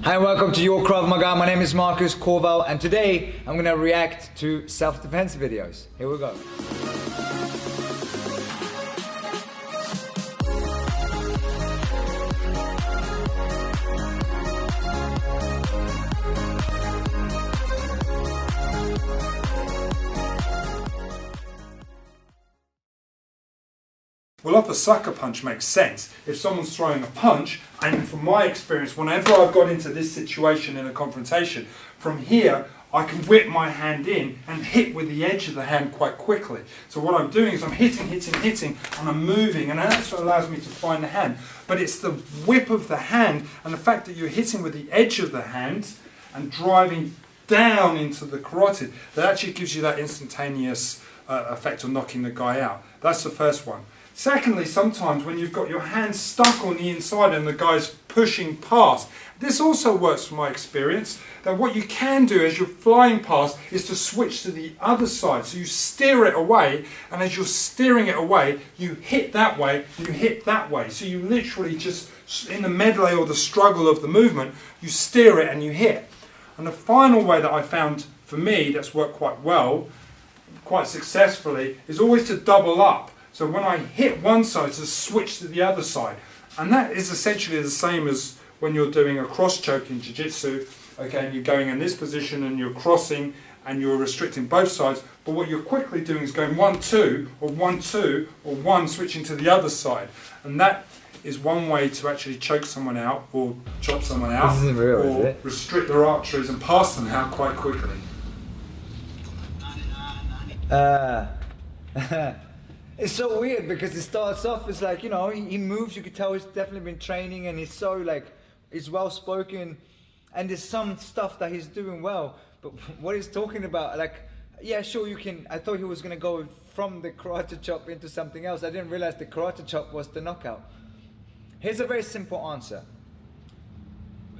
Hi and welcome to Your Krav Maga. My name is Marcus Corval and today I'm going to react to self-defense videos. Here we go. Well, off a sucker punch makes sense if someone's throwing a punch, and from my experience, whenever I've got into this situation in a confrontation, from here I can whip my hand in and hit with the edge of the hand quite quickly. So what I'm doing is I'm hitting, and I'm moving, and that's what allows me to find the hand. But it's the whip of the hand and the fact that you're hitting with the edge of the hand and driving down into the carotid that actually gives you that instantaneous effect of knocking the guy out. That's the first one. Secondly, sometimes when you've got your hand stuck on the inside and the guy's pushing past, this also works from my experience, that what you can do as you're flying past is to switch to the other side. So you steer it away, and as you're steering it away, you hit that way, you hit that way. So you literally just, in the medley or the struggle of the movement, you steer it and you hit. And the final way that I found, for me, that's worked quite well, quite successfully, is always to double up. So when I hit one side, to switch to the other side. And that is essentially the same as when you're doing a cross choke in jiu-jitsu. Okay, and you're going in this position and you're crossing and you're restricting both sides. But what you're quickly doing is going 1-2 or 1-2 or 1, switching to the other side. And that is one way to actually choke someone out or chop someone out. This isn't real, or is it? restrict their arteries and pass them out quite quickly. It's so weird because it starts off, it's like, you know, he moves, you could tell he's definitely been training and he's so like, he's well spoken and there's some stuff that he's doing well, but what he's talking about, like, yeah, sure you can, I thought he was going to go from the karate chop into something else. I didn't realize the karate chop was the knockout. Here's a very simple answer.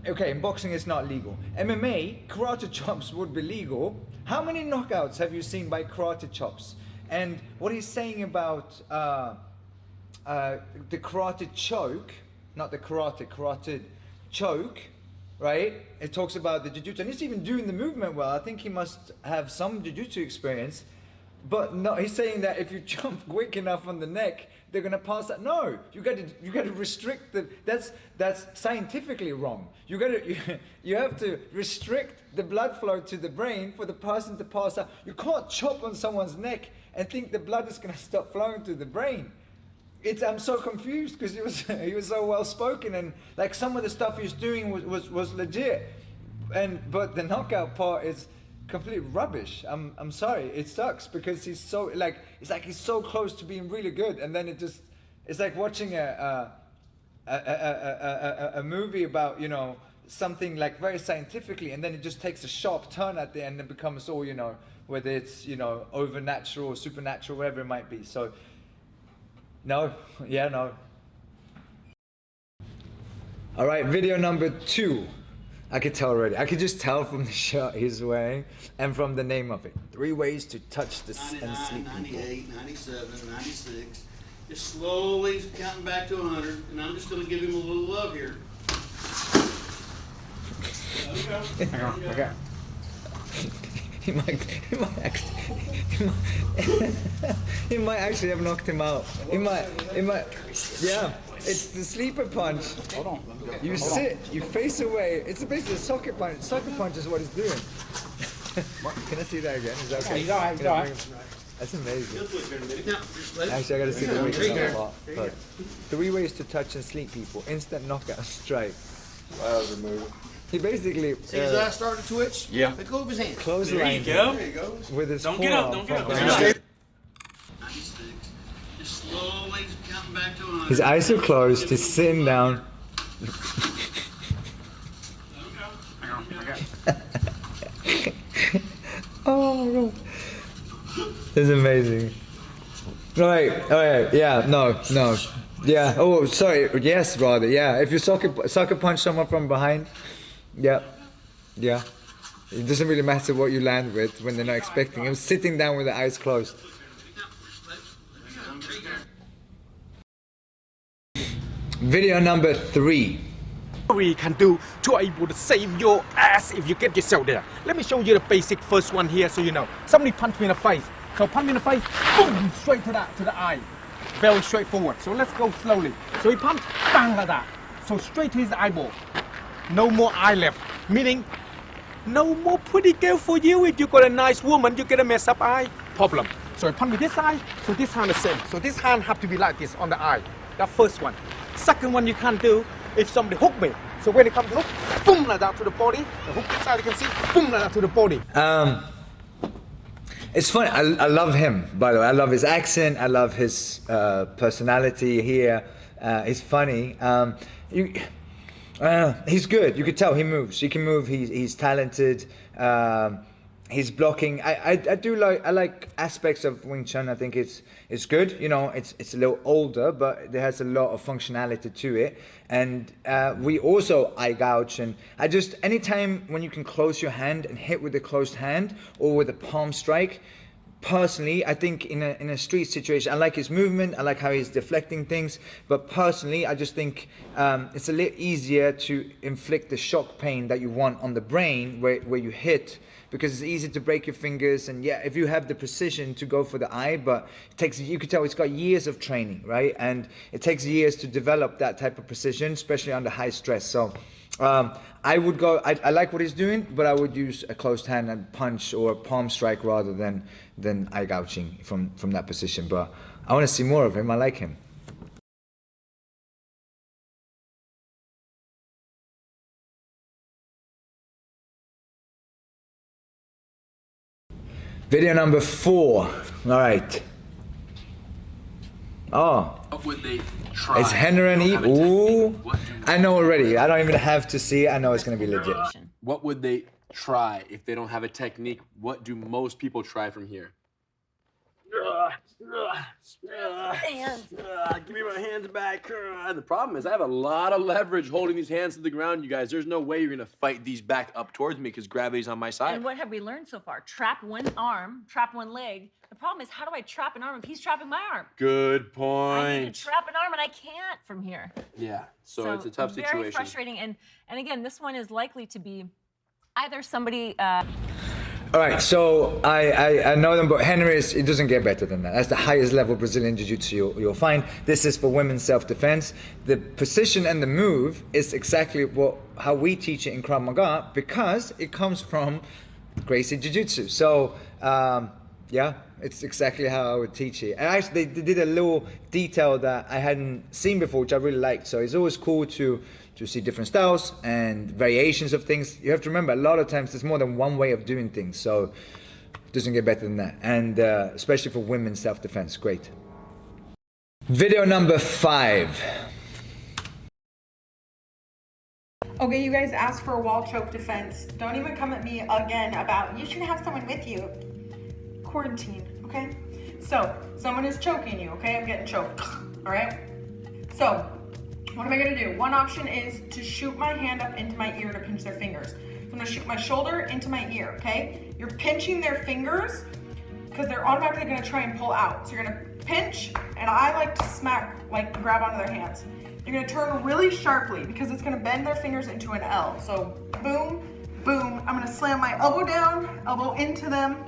Okay, in boxing it's not legal. MMA, karate chops would be legal. How many knockouts have you seen by karate chops? And what he's saying about the karate choke, not the karate choke, right? It talks about the jiu-jitsu, and he's even doing the movement well. I think he must have some jiu-jitsu experience. But no, he's saying that if you jump quick enough on the neck, they're gonna pass that. No, you gotta restrict the. That's scientifically wrong. You have to restrict the blood flow to the brain for the person to pass out. You can't chop on someone's neck and think the blood is gonna stop flowing to the brain. I'm so confused because he was so well spoken and like some of the stuff he's doing was legit, but the knockout part is complete rubbish. I'm sorry, it sucks because he's so like, it's like he's so close to being really good, and then it's like watching a movie about, you know, something like very scientifically, and then it just takes a sharp turn at the end and becomes all, you know, whether it's, you know, overnatural or supernatural, whatever it might be. So no, yeah, no. All right, video number 2. I could tell already. I could just tell from the shirt he's wearing and from the name of it. 3 ways to touch the and sleep 98, 97, 96. Just slowly counting back to 100, and I'm just going to give him a little love here. Okay. He might actually have knocked him out. He might, yeah. It's the sleeper punch. Hold on. You sit, you face away. It's basically a socket punch. Socket punch is what he's doing. Can I see that again? Is that okay? He's all right, he's all right. That's amazing. Now, Actually, I gotta see the weakness part. 3 ways to touch and sleep people. Instant knockout strike. He basically see his eyes starting to twitch? Yeah. Let go of his hand. close the line There you go. with his Don't get up, forearm don't get up. from behind. 96. Just slowly counting back to 100. His eyes are closed. He's sitting down. Oh my god. This is amazing. Alright, yeah, no. Yeah, oh, sorry, yes, rather, yeah. If you sucker punch someone from behind, yeah. It doesn't really matter what you land with when they're not expecting. Him sitting down with the eyes closed. Video number 3. we can do to able to save your ass if you get yourself there. Let me show you the basic first one here so you know. Somebody punched me in the face. So punch me in the face, boom, straight to the eye. Very straightforward. So let's go slowly. So he punched, bang like that. So straight to his eyeball. No more eye left. Meaning, no more pretty girl for you. If you got a nice woman, you get a messed up eye. Problem. So he punched me this eye, so this hand the same. So this hand have to be like this on the eye. That first one. Second one you can't do if somebody hook me. So when it comes to hook, boom like that to the body. The hook this side you can see, boom like that to the body. It's funny. I love him, by the way. I love his accent. I love his personality here. He's funny. He's good. You could tell he moves. He can move. He's talented. He's blocking. I like aspects of Wing Chun. I think it's good. You know, it's a little older, but there has a lot of functionality to it. And we also eye gouge, and anytime when you can close your hand and hit with a closed hand or with a palm strike. Personally, I think in a street situation, I like his movement, I like how he's deflecting things, but personally, I just think it's a little easier to inflict the shock pain that you want on the brain where you hit, because it's easy to break your fingers, and yeah, if you have the precision to go for the eye, but you could tell it's got years of training, right? And it takes years to develop that type of precision, especially under high stress. So I would go, I like what he's doing, but I would use a closed hand and punch or a palm strike rather than eye gouging from that position. But I want to see more of him. I like him. Video number 4. All right. Oh. What would they try? It's Henry and Eve. Ooh. I know already. I don't even have to see it. I know it's going to be legit. What would they try if they don't have a technique? What do most people try from here? Hands. Give me my hands back. The problem is I have a lot of leverage holding these hands to the ground, you guys. There's no way you're going to fight these back up towards me because gravity's on my side. And what have we learned so far? Trap one arm, trap one leg. The problem is, how do I trap an arm if he's trapping my arm? Good point. I need to trap an arm and I can't from here. Yeah, so it's a tough situation. Very frustrating. And again, this one is likely to be either somebody... All right, so I know them, but Henry it doesn't get better than that. That's the highest level Brazilian Jiu-Jitsu you'll find. This is for women's self-defense. The precision and the move is exactly how we teach it in Krav Maga, because it comes from Gracie Jiu-Jitsu. So, yeah, it's exactly how I would teach it. And actually, they did a little detail that I hadn't seen before, which I really liked. So it's always cool to see different styles and variations of things. You have to remember, a lot of times there's more than one way of doing things, so it doesn't get better than that. And especially for women's self-defense, great. Video number 5. Okay, you guys asked for a wall choke defense. Don't even come at me again about you should have someone with you. Quarantine, okay? So, someone is choking you, okay? I'm getting choked, all right? So, what am I gonna do? One option is to shoot my hand up into my ear to pinch their fingers. So I'm gonna shoot my shoulder into my ear, okay? You're pinching their fingers because they're automatically gonna try and pull out. So you're gonna pinch, and I like to grab onto their hands. You're gonna turn really sharply because it's gonna bend their fingers into an L. So boom, boom. I'm gonna slam my elbow down, elbow into them.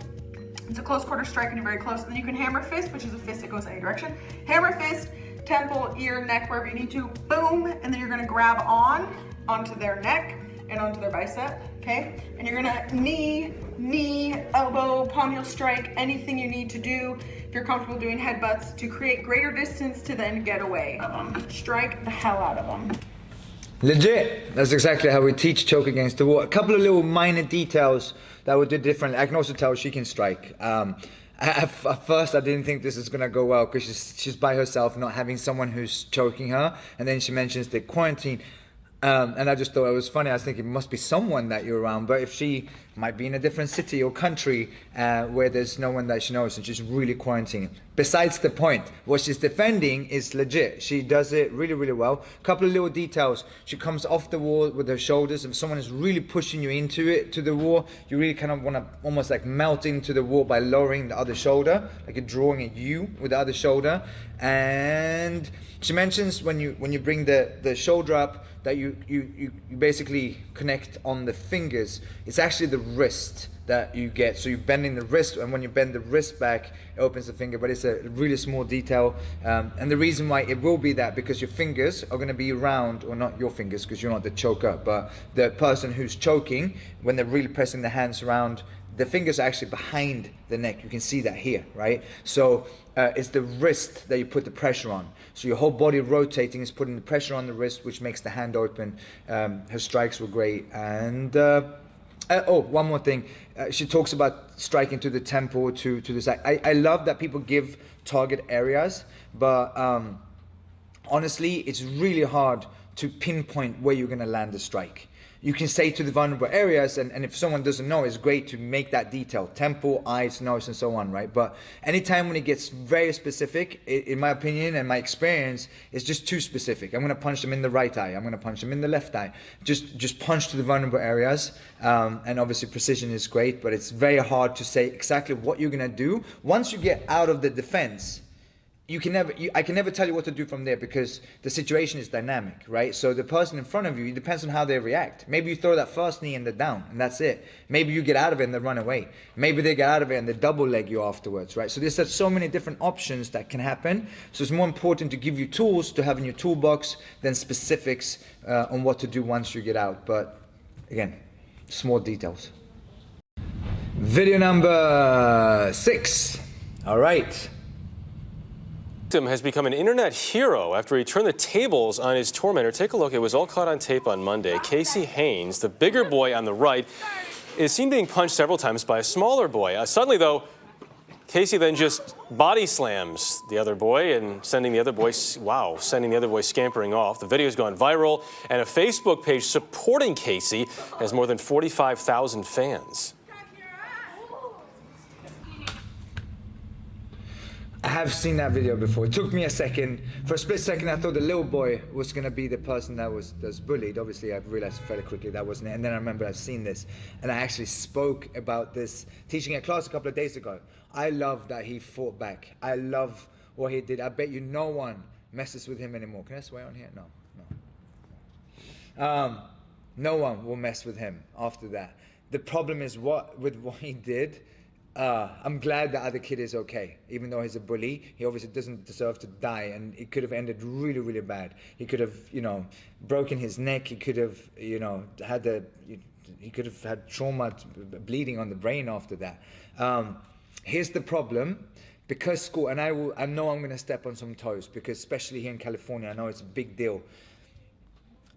It's a close quarter strike and you're very close. And then you can hammer fist, which is a fist that goes any direction. Hammer fist, temple, ear, neck, wherever you need to, boom, and then you're gonna grab onto their neck and onto their bicep, okay? And you're gonna knee, elbow, palm heel strike, anything you need to do, if you're comfortable doing headbutts, to create greater distance to then get away. Strike the hell out of them. Legit. That's exactly how we teach choke against the wall. A couple of little minor details that would do differently. I can also tell she can strike. At first, I didn't think this is gonna go well because she's by herself, not having someone who's choking her. And then she mentions the quarantine, and I just thought it was funny. I was thinking it must be someone that you're around, but if she might be in a different city or country where there's no one that she knows and she's really quarantining, besides the point. What she's defending is legit. She does it really, really well. A couple of little details. She comes off the wall with her shoulders. If someone is really pushing you into it, to the wall, you really kind of want to almost like melt into the wall by lowering the other shoulder, like you're drawing a U with the other shoulder. And she mentions when you bring the shoulder up, that you basically connect on the fingers. It's actually the wrist that you get. So you're bending the wrist, and when you bend the wrist back, it opens the finger, but it's a really small detail. And the reason why it will be that, because your fingers are gonna be around, or not your fingers, because you're not the choker, but the person who's choking, when they're really pressing the hands around, the fingers are actually behind the neck. You can see that here, right? So it's the wrist that you put the pressure on. So your whole body rotating is putting the pressure on the wrist, which makes the hand open. Her strikes were great. And oh, one more thing. She talks about striking to the temple, to the side. I love that people give target areas, but honestly, it's really hard to pinpoint where you're going to land the strike. You can say to the vulnerable areas, and if someone doesn't know, it's great to make that detail. Temple, eyes, nose, and so on, right? But anytime when it gets very specific, in my opinion and my experience, it's just too specific. I'm going to punch them in the right eye. I'm going to punch them in the left eye. Just punch to the vulnerable areas. And obviously precision is great, but it's very hard to say exactly what you're going to do. Once you get out of the defense, I can never tell you what to do from there, because the situation is dynamic, right? So the person in front of you, it depends on how they react. Maybe you throw that first knee and they're down, and that's it. Maybe you get out of it and they run away. Maybe they get out of it and they double leg you afterwards, right? So there's so many different options that can happen. So it's more important to give you tools to have in your toolbox than specifics on what to do once you get out. But again, small details. Video number 6. All right. Victim has become an internet hero after he turned the tables on his tormentor. Take a look. It was all caught on tape on Monday. Casey Haynes, the bigger boy on the right, is seen being punched several times by a smaller boy. Suddenly, though, Casey then just body slams the other boy and sending the other boy scampering off. The video has gone viral, and a Facebook page supporting Casey has more than 45,000 fans. I have seen that video before. It took me a second. For a split second, I thought the little boy was going to be the person that was bullied. Obviously, I realized fairly quickly that wasn't it. And then I remember I've seen this. And I actually spoke about this teaching a class a couple of days ago. I love that he fought back. I love what he did. I bet you no one messes with him anymore. Can I swear on here? No. No one will mess with him after that. The problem is with what he did. I'm glad the other kid is okay. Even though he's a bully, he obviously doesn't deserve to die, and it could have ended really, really bad. He could have, broken his neck. He could have, he could have had trauma, bleeding on the brain after that. Here's the problem. Because school, and I know I'm going to step on some toes, because especially here in California, I know it's a big deal.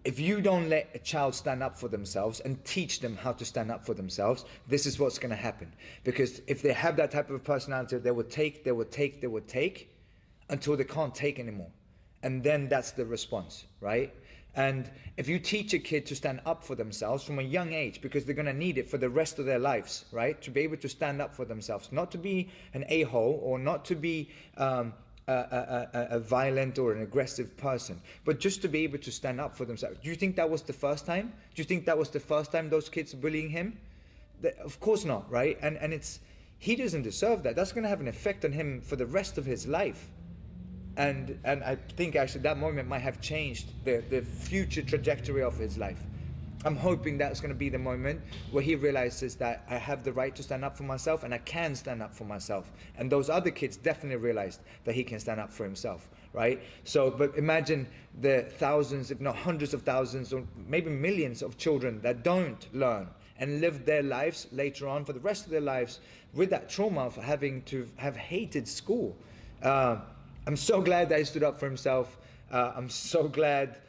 If you don't let a child stand up for themselves and teach them how to stand up for themselves, this is what's going to happen. Because if they have that type of personality, they will take until they can't take anymore. And then that's the response, right? And if you teach a kid to stand up for themselves from a young age, because they're going to need it for the rest of their lives, right? To be able to stand up for themselves, not to be an a-hole, or not to be a violent or an aggressive person, but just to be able to stand up for themselves. Do you think that was the first time? Do you think that was the first time those kids bullying him? Of course not, right? And he doesn't deserve that. That's going to have an effect on him for the rest of his life. And I think actually that moment might have changed the future trajectory of his life. I'm hoping that's going to be the moment where he realizes that I have the right to stand up for myself, and I can stand up for myself. And those other kids definitely realized that he can stand up for himself, right? So, but imagine the thousands, if not hundreds of thousands, or maybe millions of children that don't learn and live their lives later on for the rest of their lives with that trauma of having to have hated school. I'm so glad that he stood up for himself. I'm so glad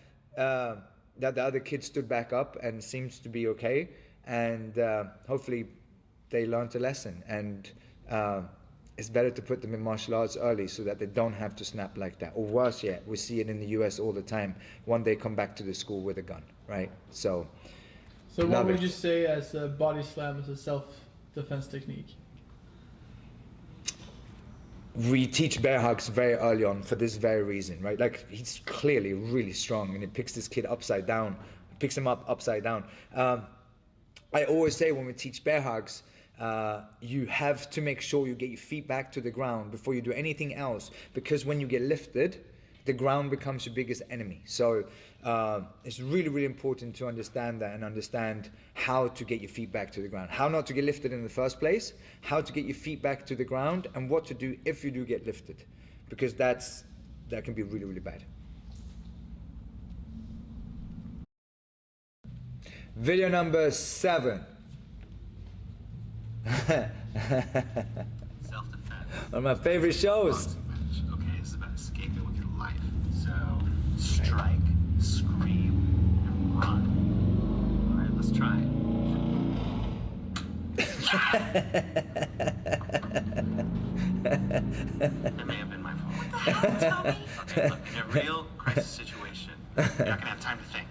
that the other kid stood back up and seems to be okay. And hopefully they learned a lesson. And it's better to put them in martial arts early so that they don't have to snap like that. Or worse yet, we see it in the US all the time. One day come back to the school with a gun, right? So what would you say as a body slam as a self-defense technique? we teach bear hugs very early on for this very reason, right? Like, he's clearly really strong, and it picks this kid upside down, picks him up upside down. I always say when we teach bear hugs, you have to make sure you get your feet back to the ground before you do anything else, because when you get lifted, the ground becomes your biggest enemy. So it's really, really important to understand that and understand how to get your feet back to the ground, how not to get lifted in the first place, how to get your feet back to the ground, and what to do if you do get lifted, because that can be really, really bad. Video number 7. Self-defense. One of my favorite shows. Okay, this is about escaping with your life. So, strike, scream, and run. All right, let's try it. That may have been my fault. What the hell, Tommy? Okay, look, in a real crisis situation, you're not gonna have time to think.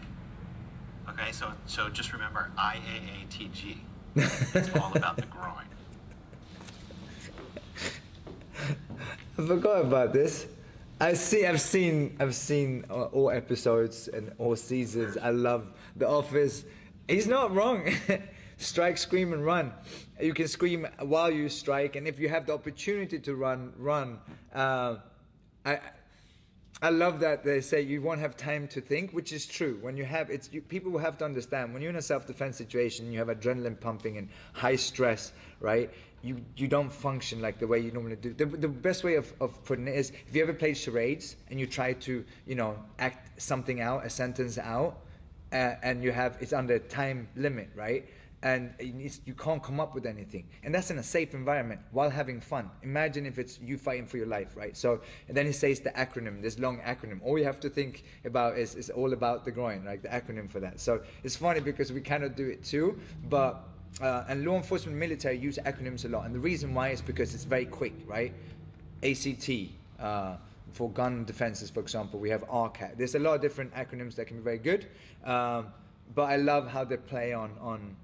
Okay, so just remember IAATG. It's all about the groin. I forgot about this. I've seen all episodes and all seasons. I love The Office. He's not wrong. Strike, scream, and run. You can scream while you strike, and if you have the opportunity to run. I love that they say you won't have time to think, which is true. When you have, people will have to understand, when you're in a self-defense situation, you have adrenaline pumping and high stress, right? You don't function like the way you normally do. The best way of putting it is, if you ever played charades and you try to, act something out, a sentence out, and it's under a time limit, right? And you can't come up with anything, and that's in a safe environment while having fun. Imagine if it's you fighting for your life, right? So, and then he says the acronym, this long acronym. All you have to think about is all about the groin, right? The acronym for that. So it's funny because we kind of do it too, but and law enforcement, military use acronyms a lot, and the reason why is because it's very quick, right? ACT. For gun defenses, for example, we have RCAT. There's a lot of different acronyms that can be very good, but I love how they play on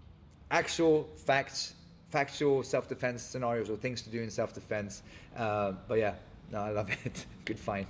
actual factual self-defense scenarios or things to do in self-defense. But yeah, no, I love it. Good find.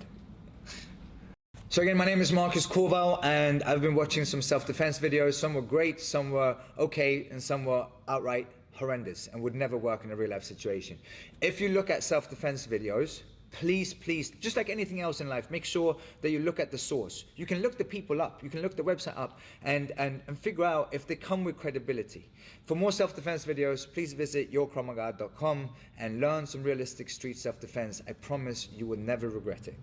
So again, my name is Marcus Corval, and I've been watching some self-defense videos. Some were great, some were okay, and some were outright horrendous and would never work in a real life situation. If you look at self-defense videos, please, just like anything else in life, make sure that you look at the source. You can look the people up, you can look the website up, and figure out if they come with credibility. For more self-defense videos, please visit yourkramaga.com and learn some realistic street self-defense. I promise you will never regret it.